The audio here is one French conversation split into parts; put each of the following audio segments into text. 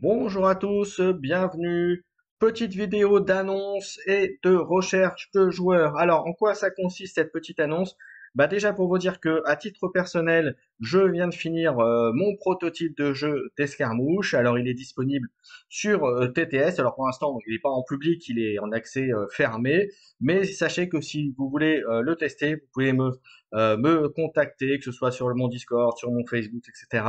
Bonjour à tous, bienvenue. Petite vidéo d'annonce et de recherche de joueurs. Alors, en quoi ça consiste cette petite annonce? Bah déjà pour vous dire que à titre personnel, je viens de finir mon prototype de jeu d'escarmouche. Alors, il est disponible sur TTS. Alors pour l'instant, il n'est pas en public, il est en accès fermé. Mais sachez que si vous voulez le tester, vous pouvez me contacter, que ce soit sur mon Discord, sur mon Facebook, etc.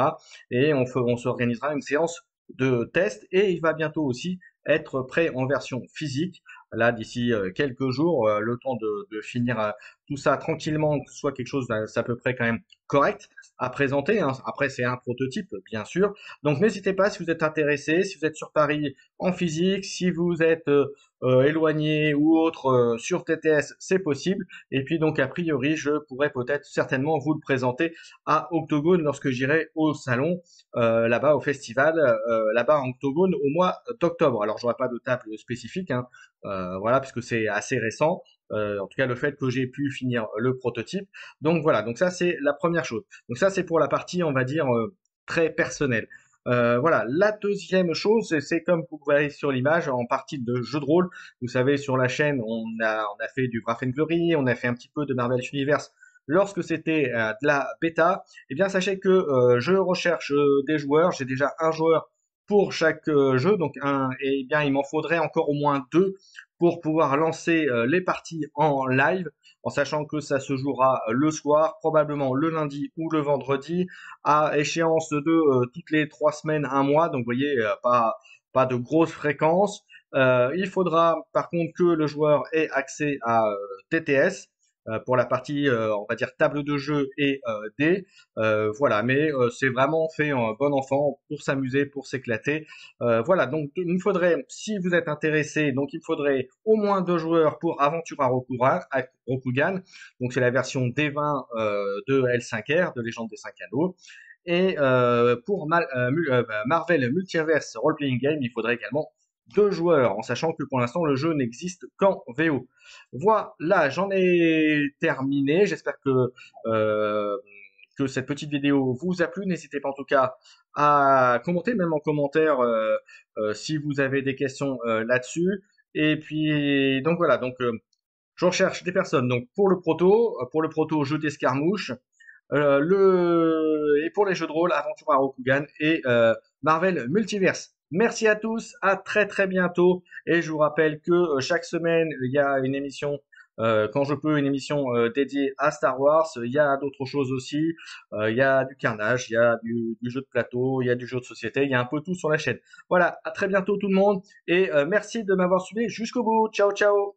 Et on s'organisera une séance de test et il va bientôt aussi être prêt en version physique. Là, d'ici quelques jours, le temps de finir tout ça tranquillement, que ce soit quelque chose d'à peu près quand même correct à présenter, hein. Après, c'est un prototype, bien sûr. Donc, n'hésitez pas si vous êtes intéressé, si vous êtes sur Paris en physique, si vous êtes éloigné ou autre sur TTS, c'est possible. Et puis, donc, a priori, je pourrais peut-être certainement vous le présenter à Octogone lorsque j'irai au salon là-bas au festival, là-bas en Octogone au mois d'octobre. Alors j'aurai pas de table spécifique, hein, voilà, puisque c'est assez récent. En tout cas, le fait que j'ai pu finir le prototype. Donc voilà, donc ça c'est la première chose. Donc ça c'est pour la partie, on va dire, très personnelle. Voilà, la deuxième chose, c'est comme vous voyez sur l'image, en partie de jeu de rôle. Vous savez, sur la chaîne, on a fait du Glory, on a fait un petit peu de Marvel Universe lorsque c'était de la bêta. Eh bien, sachez que je recherche des joueurs. J'ai déjà un joueur pour chaque jeu, donc et bien il m'en faudrait encore au moins deux pour pouvoir lancer les parties en live, en sachant que ça se jouera le soir, probablement le lundi ou le vendredi, à échéance de toutes les 3 semaines, un mois. Donc, vous voyez, pas de grosse fréquence. Il faudra par contre que le joueur ait accès à TTS pour la partie, on va dire, table de jeu et dés. Voilà, mais c'est vraiment fait en bon enfant pour s'amuser, pour s'éclater. Voilà, donc il me faudrait, si vous êtes intéressé, donc il me faudrait au moins deux joueurs pour Aventura Rokugan. Donc c'est la version D20 de L5R, de Légende des 5 Anneaux. Et pour Marvel Multiverse Role Playing Game, il faudrait également deux joueurs, en sachant que pour l'instant le jeu n'existe qu'en VO. Voilà, j'en ai terminé. J'espère euh, que cette petite vidéo vous a plu. N'hésitez pas en tout cas à commenter, même en commentaire, si vous avez des questions là-dessus. Et puis donc voilà, donc je recherche des personnes donc pour le proto jeu d'escarmouche, et pour les jeux de rôle, Aventura Rokugan et Marvel Multiverse. Merci à tous, à très très bientôt. Et je vous rappelle que chaque semaine, il y a une émission, quand je peux, une émission dédiée à Star Wars. Il y a d'autres choses aussi. Il y a du carnage, il y a du jeu de plateau, il y a du jeu de société, il y a un peu tout sur la chaîne. Voilà, à très bientôt tout le monde. Et merci de m'avoir suivi jusqu'au bout. Ciao, ciao.